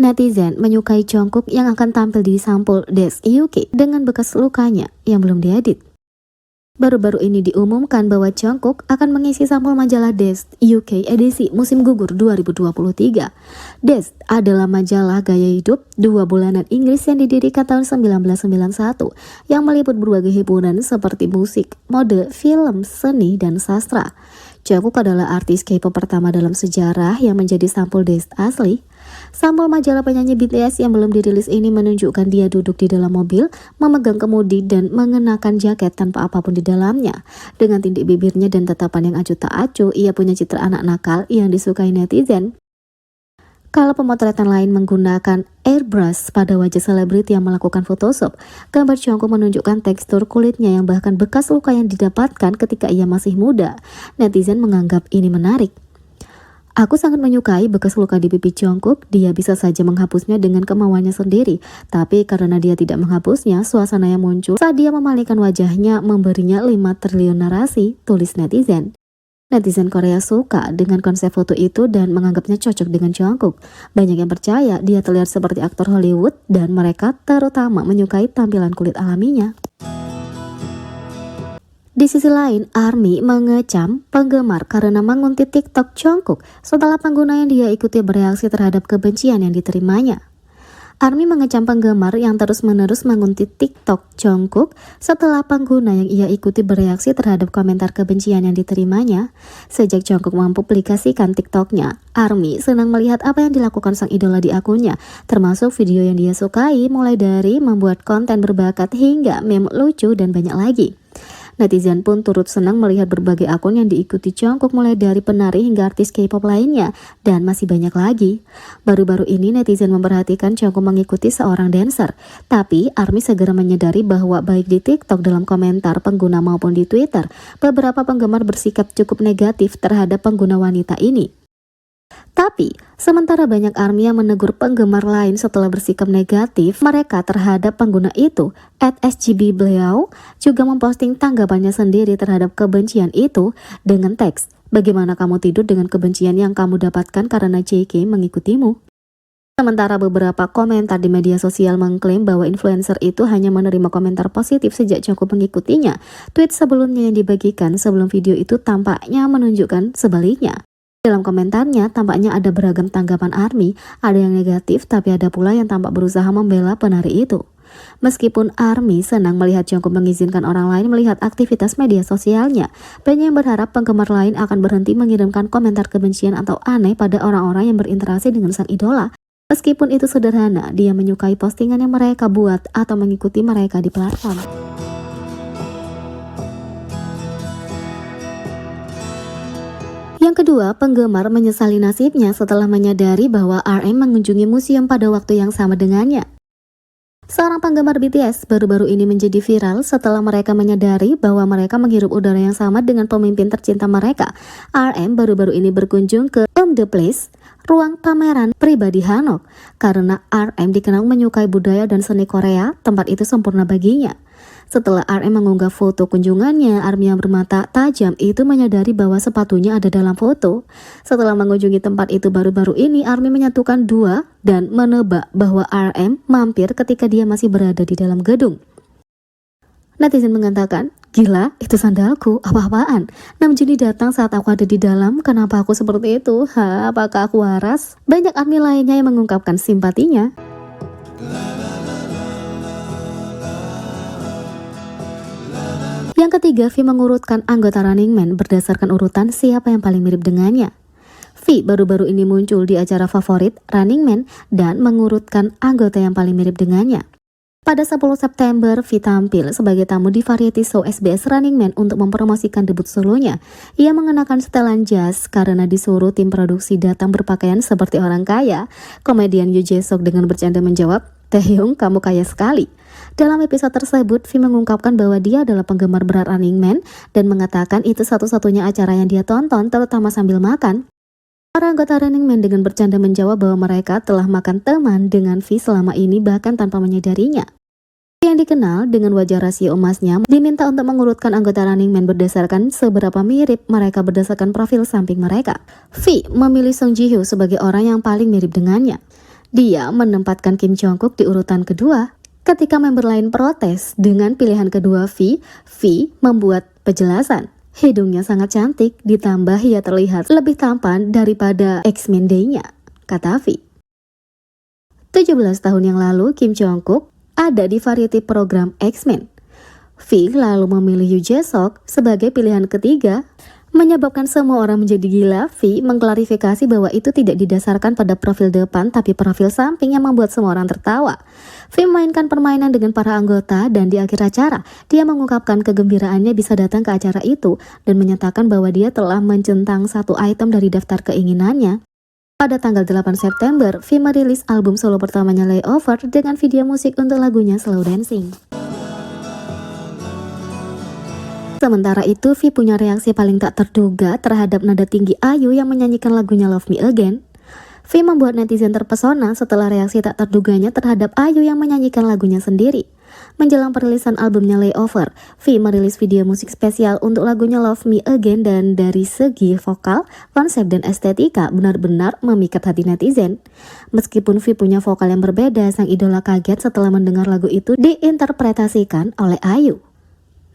Netizen menyukai Jungkook yang akan tampil di sampul Desk UK dengan bekas lukanya yang belum diedit. Baru-baru ini diumumkan bahwa Jungkook akan mengisi sampul majalah Desk UK edisi musim gugur 2023. Desk adalah majalah gaya hidup 2 bulanan Inggris yang didirikan tahun 1991 yang meliput berbagai hiburan seperti musik, mode, film, seni, dan sastra. Jungkook adalah artis K-pop pertama dalam sejarah yang menjadi sampul Desk asli. Sampul majalah penyanyi BTS yang belum dirilis ini menunjukkan dia duduk di dalam mobil, memegang kemudi dan mengenakan jaket tanpa apapun di dalamnya. Dengan tindik bibirnya dan tatapan yang acuh tak acuh, ia punya citra anak nakal yang disukai netizen. Kalau pemotretan lain menggunakan airbrush pada wajah selebriti yang melakukan Photoshop, gambar Jungkook menunjukkan tekstur kulitnya yang bahkan bekas luka yang didapatkan ketika ia masih muda. Netizen menganggap ini menarik. Aku sangat menyukai bekas luka di pipi Jungkook. Dia bisa saja menghapusnya dengan kemauannya sendiri, tapi karena dia tidak menghapusnya, suasana yang muncul saat dia memalingkan wajahnya memberinya 5 triliun narasi, tulis netizen. Netizen Korea suka dengan konsep foto itu dan menganggapnya cocok dengan Jungkook. Banyak yang percaya dia terlihat seperti aktor Hollywood dan mereka terutama menyukai tampilan kulit alaminya. Di sisi lain, ARMY mengecam penggemar karena menguntit TikTok Jungkook setelah pengguna yang dia ikuti bereaksi terhadap kebencian yang diterimanya. ARMY mengecam penggemar yang terus-menerus menguntit TikTok Jungkook setelah pengguna yang ia ikuti bereaksi terhadap komentar kebencian yang diterimanya. Sejak Jungkook mempublikasikan TikToknya, ARMY senang melihat apa yang dilakukan sang idola di akunnya, termasuk video yang dia sukai, mulai dari membuat konten berbakat hingga meme lucu dan banyak lagi. Netizen pun turut senang melihat berbagai akun yang diikuti Jungkook, mulai dari penari hingga artis K-pop lainnya, dan masih banyak lagi. Baru-baru ini netizen memperhatikan Jungkook mengikuti seorang dancer, tapi ARMY segera menyadari bahwa baik di TikTok dalam komentar pengguna maupun di Twitter, beberapa penggemar bersikap cukup negatif terhadap pengguna wanita ini. Tapi, sementara banyak ARMY yang menegur penggemar lain setelah bersikap negatif mereka terhadap pengguna itu, @SGB beliau juga memposting tanggapannya sendiri terhadap kebencian itu dengan teks, "Bagaimana kamu tidur dengan kebencian yang kamu dapatkan karena JK mengikutimu?" Sementara beberapa komentar di media sosial mengklaim bahwa influencer itu hanya menerima komentar positif sejak Jungkook mengikutinya. Tweet sebelumnya yang dibagikan sebelum video itu tampaknya menunjukkan sebaliknya. Dalam komentarnya, tampaknya ada beragam tanggapan ARMY, ada yang negatif, tapi ada pula yang tampak berusaha membela penari itu. Meskipun ARMY senang melihat Jungkook mengizinkan orang lain melihat aktivitas media sosialnya, banyak yang berharap penggemar lain akan berhenti mengirimkan komentar kebencian atau aneh pada orang-orang yang berinteraksi dengan sang idola. Meskipun itu sederhana, dia menyukai postingan yang mereka buat atau mengikuti mereka di platform. Yang kedua, penggemar menyesali nasibnya setelah menyadari bahwa RM mengunjungi museum pada waktu yang sama dengannya. Seorang penggemar BTS baru-baru ini menjadi viral setelah mereka menyadari bahwa mereka menghirup udara yang sama dengan pemimpin tercinta mereka. RM baru-baru ini berkunjung ke The Place, ruang pameran pribadi Hanok. Karena RM dikenal menyukai budaya dan seni Korea, tempat itu sempurna baginya. Setelah RM mengunggah foto kunjungannya, ARMY yang bermata tajam itu menyadari bahwa sepatunya ada dalam foto. Setelah mengunjungi tempat itu baru-baru ini, ARMY menyatukan dua dan menebak bahwa RM mampir ketika dia masih berada di dalam gedung. Netizen mengatakan, "Gila, itu sandalku, apa-apaan? 6 Juni datang saat aku ada di dalam, kenapa aku seperti itu? Apakah aku waras?" Banyak ARMY lainnya yang mengungkapkan simpatinya. Yang ketiga, V mengurutkan anggota Running Man berdasarkan urutan siapa yang paling mirip dengannya. V baru-baru ini muncul di acara favorit Running Man dan mengurutkan anggota yang paling mirip dengannya. Pada 10 September, V tampil sebagai tamu di variety show SBS Running Man untuk mempromosikan debut solonya. Ia mengenakan setelan jas karena disuruh tim produksi datang berpakaian seperti orang kaya. Komedian Yoo Jae-suk dengan bercanda menjawab, "Taehyung, kamu kaya sekali." Dalam episode tersebut, V mengungkapkan bahwa dia adalah penggemar berat Running Man dan mengatakan itu satu-satunya acara yang dia tonton, terutama sambil makan. Para anggota Running Man dengan bercanda menjawab bahwa mereka telah makan teman dengan V selama ini bahkan tanpa menyadarinya. V yang dikenal dengan wajah rasio emasnya diminta untuk mengurutkan anggota Running Man berdasarkan seberapa mirip mereka berdasarkan profil samping mereka. V memilih Song Ji Hyo sebagai orang yang paling mirip dengannya. Dia menempatkan Kim Jong-kook di urutan kedua. Ketika member lain protes dengan pilihan kedua V membuat penjelasan. Hidungnya sangat cantik, ditambah ia terlihat lebih tampan daripada X-Men Day-nya, kata V. 17 tahun yang lalu, Kim Jong-kook ada di variety program X-Men. V lalu memilih Yoo Jae-sok sebagai pilihan ketiga, menyebabkan semua orang menjadi gila. V mengklarifikasi bahwa itu tidak didasarkan pada profil depan tapi profil samping yang membuat semua orang tertawa. V memainkan permainan dengan para anggota dan di akhir acara, dia mengungkapkan kegembiraannya bisa datang ke acara itu dan menyatakan bahwa dia telah mencentang satu item dari daftar keinginannya. Pada tanggal 8 September, V merilis album solo pertamanya Layover dengan video musik untuk lagunya Slow Dancing. Sementara itu, V punya reaksi paling tak terduga terhadap nada tinggi IU yang menyanyikan lagunya Love Me Again. V membuat netizen terpesona setelah reaksi tak terduganya terhadap IU yang menyanyikan lagunya sendiri. Menjelang perilisan albumnya Layover, V merilis video musik spesial untuk lagunya Love Me Again dan dari segi vokal, konsep dan estetika benar-benar memikat hati netizen. Meskipun V punya vokal yang berbeda, sang idola kaget setelah mendengar lagu itu diinterpretasikan oleh IU.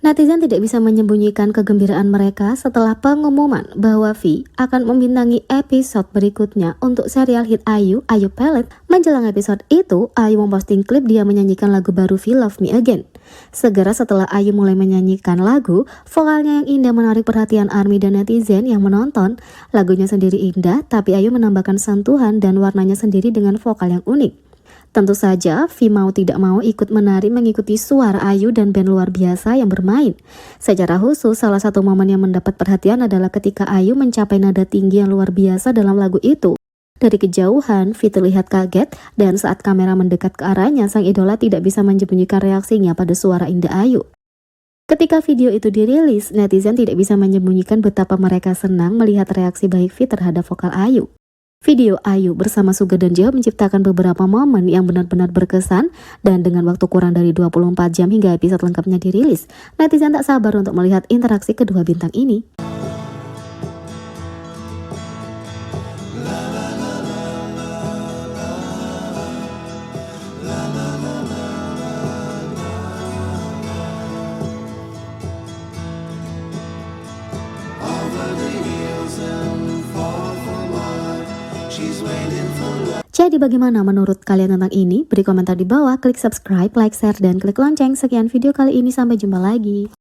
Netizen tidak bisa menyembunyikan kegembiraan mereka setelah pengumuman bahwa V akan membintangi episode berikutnya untuk serial hit IU Palette. Menjelang episode itu, IU memposting klip dia menyanyikan lagu baru V Love Me Again. Segera setelah IU mulai menyanyikan lagu, vokalnya yang indah menarik perhatian ARMY dan netizen yang menonton. Lagunya sendiri indah, tapi IU menambahkan sentuhan dan warnanya sendiri dengan vokal yang unik. Tentu saja, V mau tidak mau ikut menari mengikuti suara IU dan band luar biasa yang bermain. Secara khusus, salah satu momen yang mendapat perhatian adalah ketika IU mencapai nada tinggi yang luar biasa dalam lagu itu. Dari kejauhan, V terlihat kaget dan saat kamera mendekat ke arahnya, sang idola tidak bisa menyembunyikan reaksinya pada suara indah IU. Ketika video itu dirilis, netizen tidak bisa menyembunyikan betapa mereka senang melihat reaksi baik V terhadap vokal IU. Video IU bersama Suga dan Jeho menciptakan beberapa momen yang benar-benar berkesan dan dengan waktu kurang dari 24 jam hingga episode lengkapnya dirilis, netizen tak sabar untuk melihat interaksi kedua bintang ini. Jadi bagaimana menurut kalian tentang ini? Beri komentar di bawah, klik subscribe, like, share, dan klik lonceng. Sekian video kali ini, sampai jumpa lagi.